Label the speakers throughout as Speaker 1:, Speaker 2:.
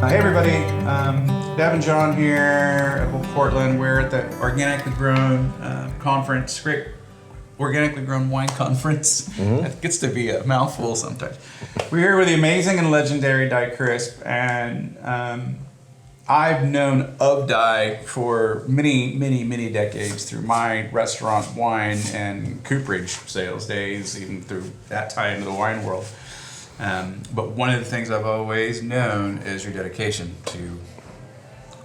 Speaker 1: Hey everybody, Deb and John here at Portland. We're at the Organically Grown conference, great Organically Grown Wine Conference. It gets to be a mouthful sometimes. We're here with the amazing and legendary Dai Crisp, and I've known of Dai for many decades through my restaurant wine and cooperage sales days, even through that tie into the wine world. But one of the things I've always known is your dedication to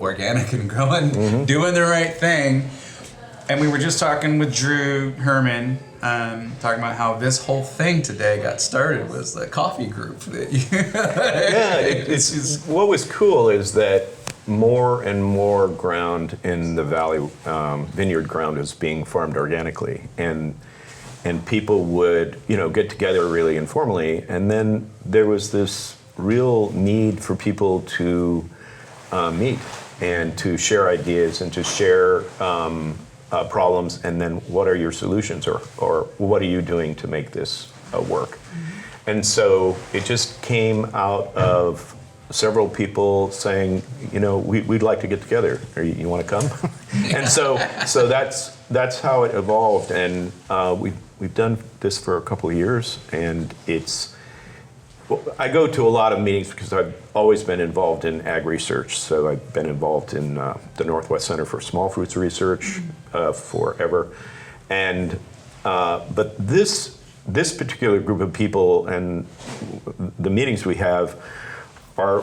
Speaker 1: organic and growing, doing the right thing. And we were just talking with Drew Herman, talking about how this whole thing today got started was the coffee group. That
Speaker 2: it's what was cool is that more and more ground in the valley, vineyard ground, is being farmed organically, and people would, get together really informally, and then there was this real need for people to meet and to share ideas and to share problems, and then what are your solutions, or what are you doing to make this work? And so it just came out of several people saying, we'd like to get together. You want to come? And so that's how it evolved, and we've done this for a couple of years, and I go to a lot of meetings because I've always been involved in ag research. So I've been involved in the Northwest Center for Small Fruits Research forever, and but this particular group of people and the meetings we have are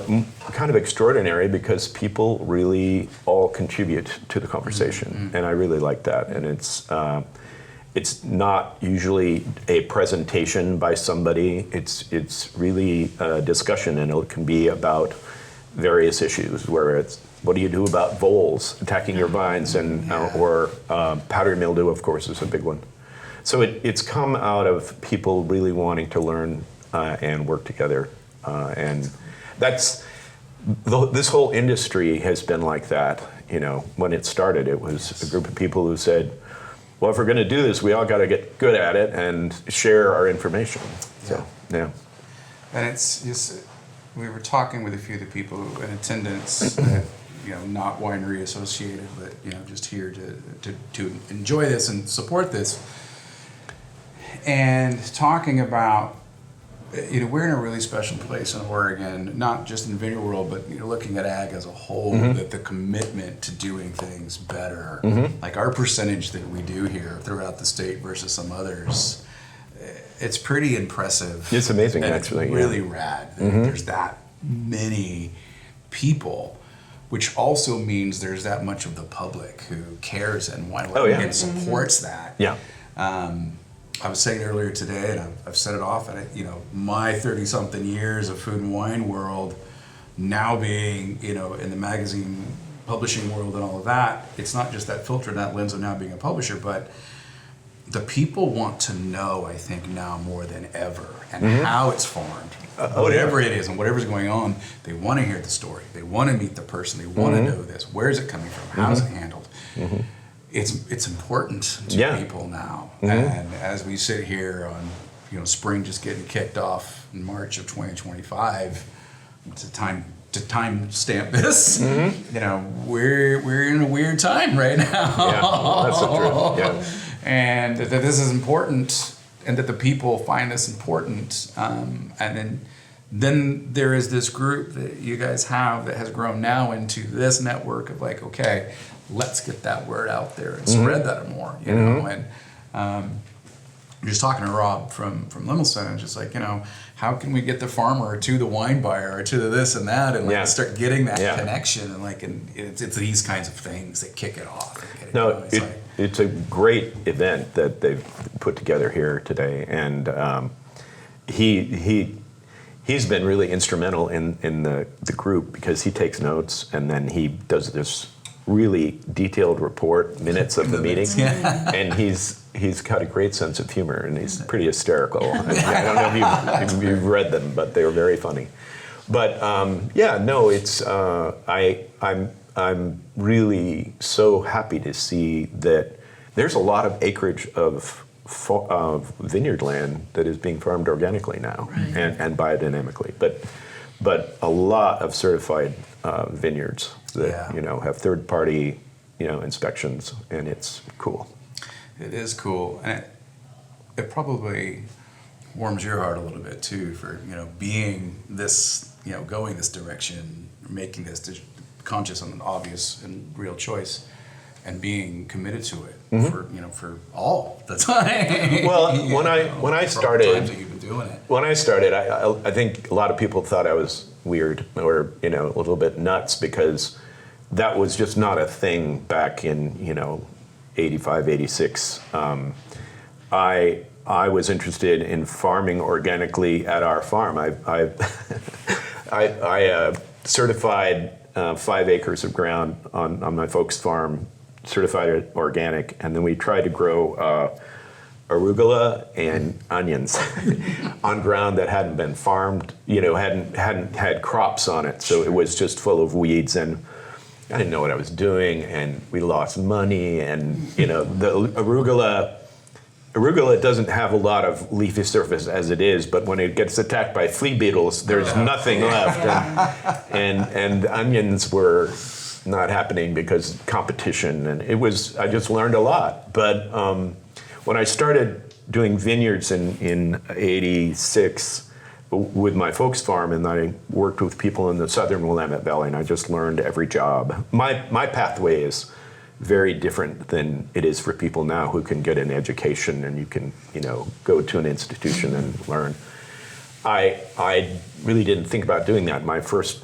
Speaker 2: kind of extraordinary because people really all contribute to the conversation, and I really like that. And it's not usually a presentation by somebody. It's really a discussion, and it can be about various issues. Where it's what do you do about voles attacking your vines, and or powdery mildew, of course, is a big one. So it's come out of people really wanting to learn and work together, and this whole industry has been like that. When it started, it was a group of people who said, well, if we're going to do this, we all got to get good at it and share our information. So, yeah. And
Speaker 1: it's just, we were talking with a few of the people in attendance that, not winery associated, but, just here to enjoy this and support this. And talking about, we're in a really special place in Oregon, not just in the vineyard world, but looking at ag as a whole, that the commitment to doing things better, like our percentage that we do here throughout the state versus some others, it's pretty impressive.
Speaker 2: It's amazing,
Speaker 1: and
Speaker 2: actually.
Speaker 1: It's really rad. There's that many people, which also means there's that much of the public who cares and and supports that.
Speaker 2: Yeah.
Speaker 1: I was saying earlier today, and I've said it often, my 30-something years of food and wine world, now being, in the magazine publishing world and all of that, it's not just that filter and that lens of now being a publisher, but the people want to know, I think, now more than ever, and how it's formed. Whatever it is and whatever's going on, they want to hear the story. They want to meet the person. They want to know this. Where is it coming from? How's it handled? It's important to people now, and as we sit here on spring just getting kicked off in March of 2025, it's a time to time stamp this. We're in a weird time right now.
Speaker 2: Yeah, that's the truth. Yeah.
Speaker 1: And that this is important, and that the people find this important, and then there is this group that you guys have that has grown now into this network of okay, let's get that word out there and spread that more, and just talking to Rob from Lumos, and just how can we get the farmer to the wine buyer or to the this and that, and start getting that connection, and it's these kinds of things that kick it off.
Speaker 2: It's a great event that they've put together here today, and he's been really instrumental in the group, because he takes notes and then he does this really detailed report, minutes of the meeting, and he's got a great sense of humor, and he's pretty hysterical. I don't know if you've read them, but they were very funny. But I'm really so happy to see that there's a lot of acreage of vineyard land that is being farmed organically now, and biodynamically. but a lot of certified vineyards that have third-party inspections, and it's cool.
Speaker 1: It is cool, and it probably warms your heart a little bit too for being this going this direction, making this conscious and obvious and real choice, and being committed to it for all the time.
Speaker 2: Well, when I started,
Speaker 1: times that you've been doing it.
Speaker 2: When I started, I think a lot of people thought I was weird or a little bit nuts, because that was just not a thing back in 85, 86. I was interested in farming organically at our farm. I certified 5 acres of ground on my folks' farm, certified it organic, and then we tried to grow arugula and onions on ground that hadn't been farmed, hadn't had crops on it, so it was just full of weeds, and I didn't know what I was doing, and we lost money, and the arugula doesn't have a lot of leafy surface as it is, but when it gets attacked by flea beetles, there's nothing left, and onions were not happening because competition, and I just learned a lot. But when I started doing vineyards in 86 with my folks' farm, and I worked with people in the southern Willamette Valley, and I just learned every job. My pathway is very different than it is for people now who can get an education and you can go to an institution and learn. I really didn't think about doing that. My first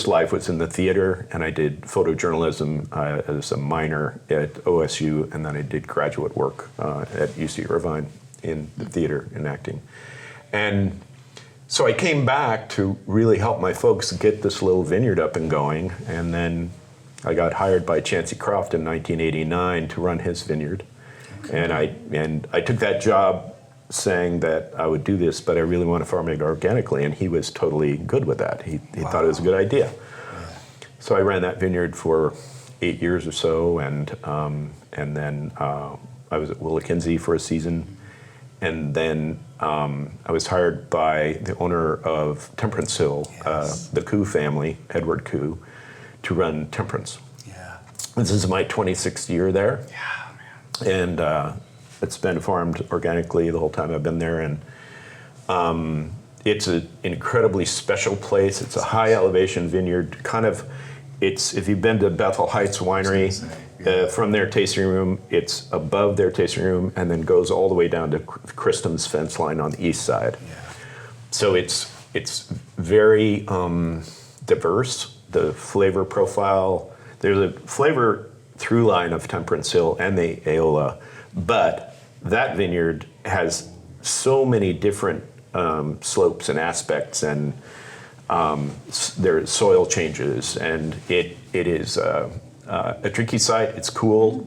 Speaker 2: life was in the theater, and I did photojournalism as a minor at OSU, and then I did graduate work at UC Irvine in the theater and acting. And so I came back to really help my folks get this little vineyard up and going, and then I got hired by Chancey Croft in 1989 to run his vineyard. Okay. And I took that job saying that I would do this, but I really want to farm it organically, and he was totally good with that. He thought it was a good idea. Yeah. So I ran that vineyard for 8 years or so, and then I was at Kinsey for a season, and then I was hired by the owner of Temperance Hill, the Koo family, Edward Koo, to run Temperance.
Speaker 1: Yeah.
Speaker 2: This is my 26th year there.
Speaker 1: Yeah, man.
Speaker 2: And it's been farmed organically the whole time I've been there. And it's an incredibly special place. It's a high elevation vineyard. If you've been to Bethel Heights Winery, from their tasting room, it's above their tasting room and then goes all the way down to Christum's fence line on the east side. Yeah. So it's very diverse. The flavor profile, there's a flavor through line of Temperance Hill and the Aola, but that vineyard has so many different slopes and aspects, and there's soil changes, and it is a tricky site. It's cool.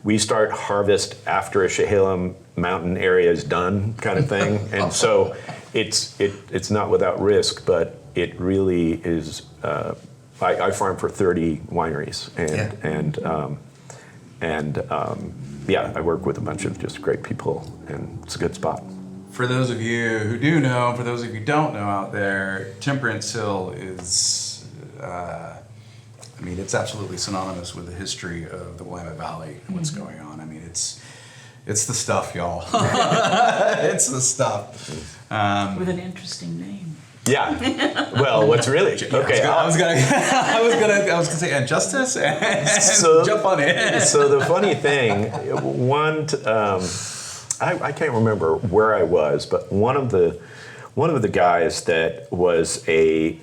Speaker 2: We start harvest after a Chehalem mountain area is done, kind of thing, and so it's not without risk, but it really is. I farm for 30 wineries, and I work with a bunch of just great people, and it's a good spot.
Speaker 1: For those of you who do know, for those of you who don't know out there, Temperance Hill is, it's absolutely synonymous with the history of the Willamette Valley and what's going on. It's the stuff, y'all. It's the stuff.
Speaker 3: With an interesting name.
Speaker 2: Yeah. Well, what's really okay?
Speaker 1: I was gonna say, and justice, and so, jump on it.
Speaker 2: So the funny thing, I can't remember where I was, but one of the guys that was he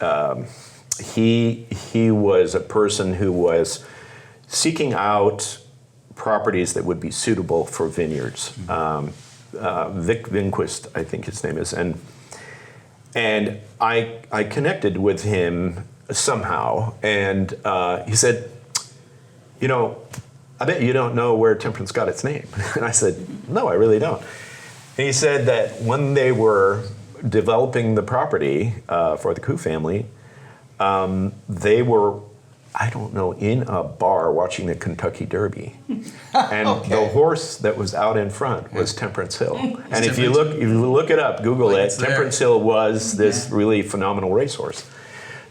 Speaker 2: was a person who was seeking out properties that would be suitable for vineyards. Vic Vinquist, I think his name is, and I connected with him somehow, and he said, I bet you don't know where Temperance got its name. And I said, no, I really don't. And he said that when they were developing the property for the Koo family, they were I don't know, in a bar watching the Kentucky Derby. And the horse that was out in front was Temperance Hill. And if you look it up, Google it, Temperance Hill was this really phenomenal racehorse.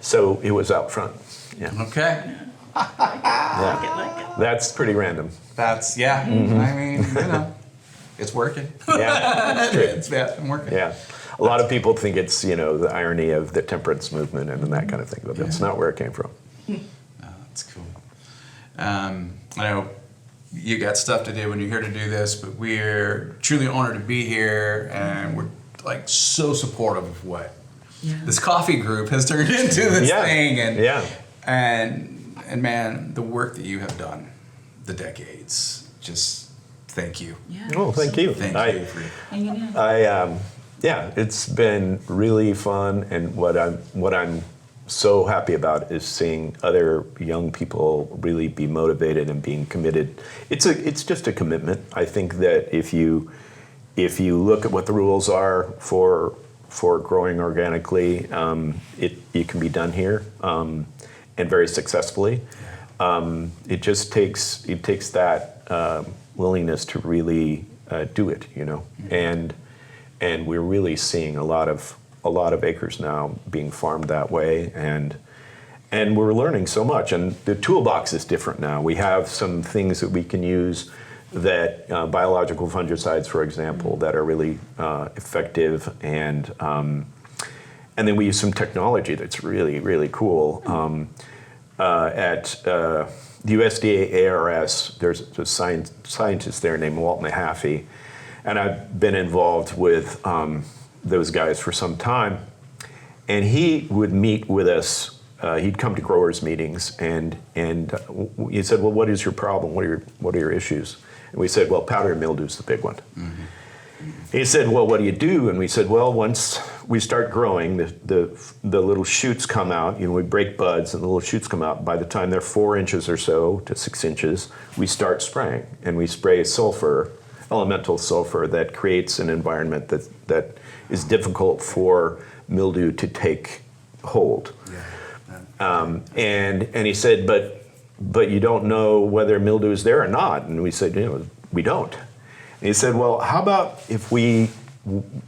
Speaker 2: So it was out front. Yeah.
Speaker 1: Okay.
Speaker 2: Yeah. That's pretty random.
Speaker 1: That's, I mean, it's working.
Speaker 2: Yeah.
Speaker 1: It's been working.
Speaker 2: Yeah. A lot of people think it's, the irony of the temperance movement and that kind of thing, but that's not where it came from.
Speaker 1: That's cool. I know you got stuff to do when you're here to do this, but we're truly honored to be here, and we're like so supportive of what this coffee group has turned into this thing, and man, the work that you have done, the decades, just thank you.
Speaker 3: Yeah.
Speaker 2: Oh, thank you.
Speaker 1: Thank you.
Speaker 3: Hanging in.
Speaker 2: It's been really fun, and what I'm so happy about is seeing other young people really be motivated and being committed. It's just a commitment. I think that if you look at what the rules are for growing organically, it can be done here, and very successfully. It just takes that willingness to really do it, and we're really seeing a lot of acres now being farmed that way, and we're learning so much. And the toolbox is different now. We have some things that we can use that biological fungicides, for example, that are really effective, and then we use some technology that's really, really cool. At the USDA ARS, there's a scientist there named Walt Mahaffey, and I've been involved with those guys for some time, and he would meet with us. He'd come to growers meetings, and he said, "Well, what is your problem? What are your issues?" And we said, "Well, powdery mildew is the big one." Mm-hmm. He said, "Well, what do you do?" And we said, "Well, once we start growing, the little shoots come out. We break buds, and the little shoots come out. By the time they're 4 inches or so to 6 inches, we start spraying, and we spray sulfur, elemental sulfur, that creates an environment that is difficult for mildew to take hold." Yeah. And he said, but you don't know whether mildew is there or not. And we said, we don't. And he said, well, how about if we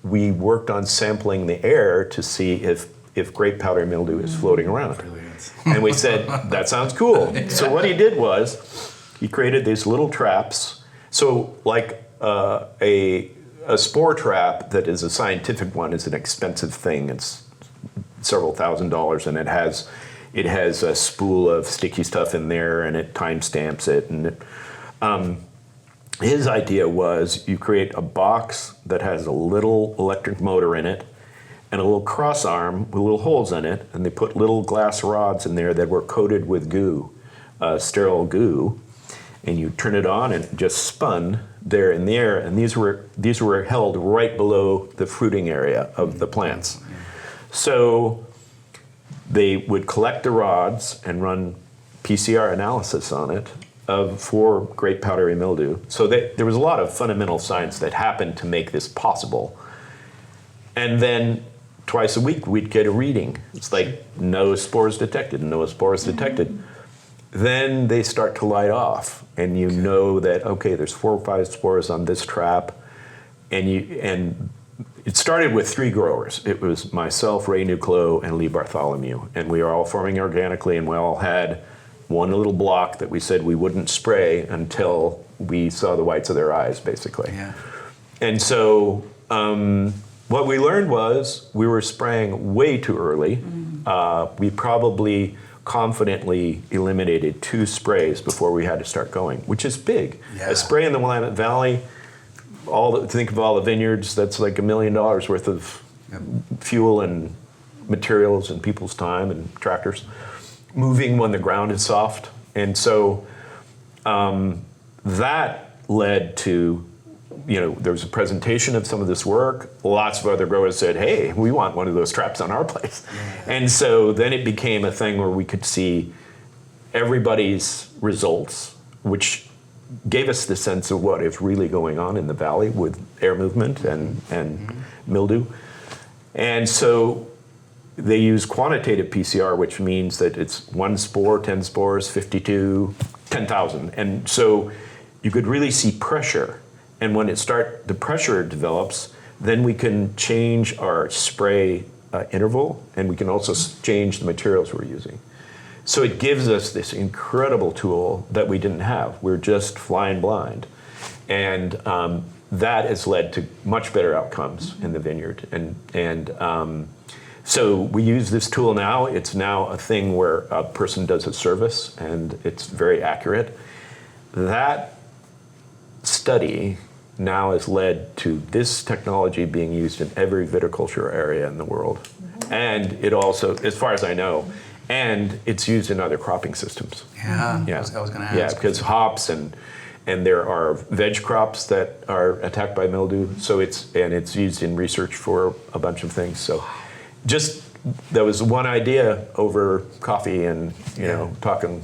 Speaker 2: worked on sampling the air to see if grape powdery mildew is floating around?
Speaker 1: Brilliant.
Speaker 2: And we said, that sounds cool. Yeah. So what he did was he created these little traps. So like a spore trap that is a scientific one is an expensive thing. It's several $1,000s, and it has a spool of sticky stuff in there, and it timestamps it. And his idea was you create a box that has a little electric motor in it and a little cross arm with little holes in it, and they put little glass rods in there that were coated with goo, sterile goo, and you turn it on and it just spun there in the air, and these were held right below the fruiting area of the plants. So they would collect the rods and run PCR analysis on it for grape powdery mildew. So there was a lot of fundamental science that happened to make this possible. And then twice a week we'd get a reading. It's like no spores detected, no spores detected. Then they start to light off, and you know that, okay, there's 4 or 5 spores on this trap, and it started with 3 growers. It was myself, Ray Nuclo, and Lee Bartholomew, and we were all farming organically, and we all had one little block that we said we wouldn't spray until we saw the whites of their eyes, basically. Yeah. And so what we learned was we were spraying way too early. We probably confidently eliminated 2 sprays before we had to start going, which is big. Yeah. A spray in the Willamette Valley, think of all the vineyards, that's like $1 million worth of fuel and materials and people's time and tractors moving when the ground is soft. And so that led to, there was a presentation of some of this work. Lots of other growers said, hey, we want one of those traps on our place. Yeah. And so then it became a thing where we could see everybody's results, which gave us the sense of what is really going on in the valley with air movement and mildew. And so they use quantitative PCR, which means that it's 1 spore, 10 spores, 52, 10,000. And so you could really see pressure. And when the pressure develops, then we can change our spray interval, and we can also change the materials we're using. So it gives us this incredible tool that we didn't have. We're just flying blind. And that has led to much better outcomes in the vineyard. So we use this tool now. It's now a thing where a person does a service, and it's very accurate. That study now has led to this technology being used in every viticulture area in the world. And it also, as far as I know, and it's used in other cropping systems.
Speaker 1: Yeah,
Speaker 2: Yeah,
Speaker 1: I was going to ask.
Speaker 2: yeah, because hops and there are veg crops that are attacked by mildew. So it's used in research for a bunch of things. So that was one idea over coffee and talking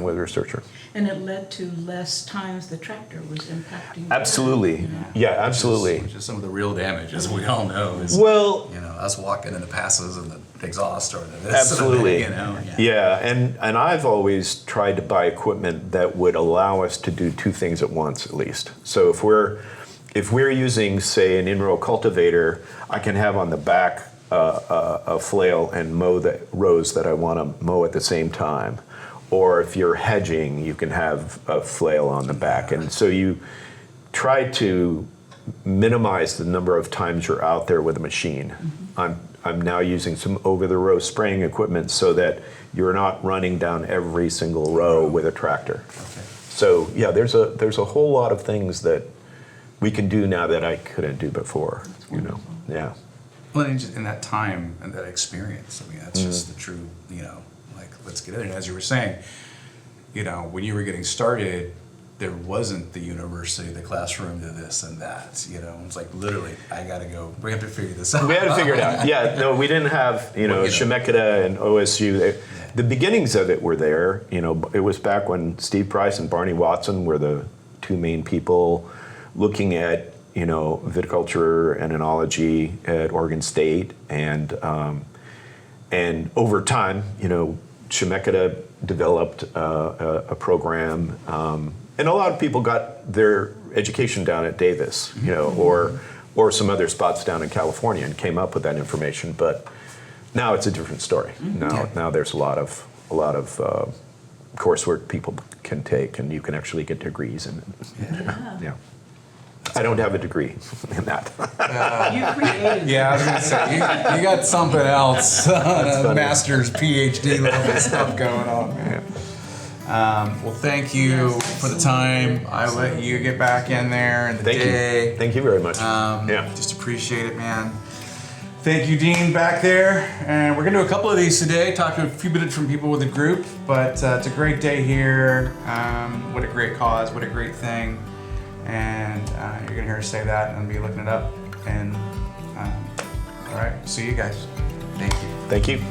Speaker 2: with a researcher.
Speaker 3: And it led to less times the tractor was impacting.
Speaker 2: Absolutely, yeah, absolutely.
Speaker 1: Which is some of the real damage, as we all know, is us walking in the passes and the exhaust or the this.
Speaker 2: Absolutely.
Speaker 1: And
Speaker 2: Yeah, and I've always tried to buy equipment that would allow us to do two things at once, at least. So if we're using, say, an in-row cultivator, I can have on the back a flail and mow the rows that I want to mow at the same time. Or if you're hedging, you can have a flail on the back. And so you try to minimize the number of times you're out there with a machine. I'm now using some over-the-row spraying equipment so that you're not running down every single row with a tractor.
Speaker 1: Okay.
Speaker 2: So yeah, there's a whole lot of things that we can do now that I couldn't do before. Yeah.
Speaker 1: Well, and just in that time and that experience, I mean, that's just the true, let's get in it. As you were saying, when you were getting started, there wasn't the university, the classroom, the this and that. It's like literally, I got to go. We have to figure this out.
Speaker 2: We had to figure it out. Yeah, no, we didn't have, Chemeketa and OSU. The beginnings of it were there. It was back when Steve Price and Barney Watson were the two main people looking at, viticulture and enology at Oregon State. And over time, Chemeketa developed a program, and a lot of people got their education down at Davis, or some other spots down in California, and came up with that information. But now it's a different story. Now there's a lot of coursework people can take, and you can actually get degrees in it. Yeah. I don't have a degree in that.
Speaker 3: You created.
Speaker 1: Yeah, I was going to say, you got something else, a master's, PhD level stuff going on, man. Well, thank you for the time. I let you get back in there in the day.
Speaker 2: Thank you very much.
Speaker 1: Just appreciate it, man. Thank you, Dean, back there. And we're going to do a couple of these today, talk to a few different people with the group, but it's a great day here. What a great cause, what a great thing. And you're going to hear us say that and be looking it up. And all right, see you guys. Thank you.
Speaker 2: Thank you.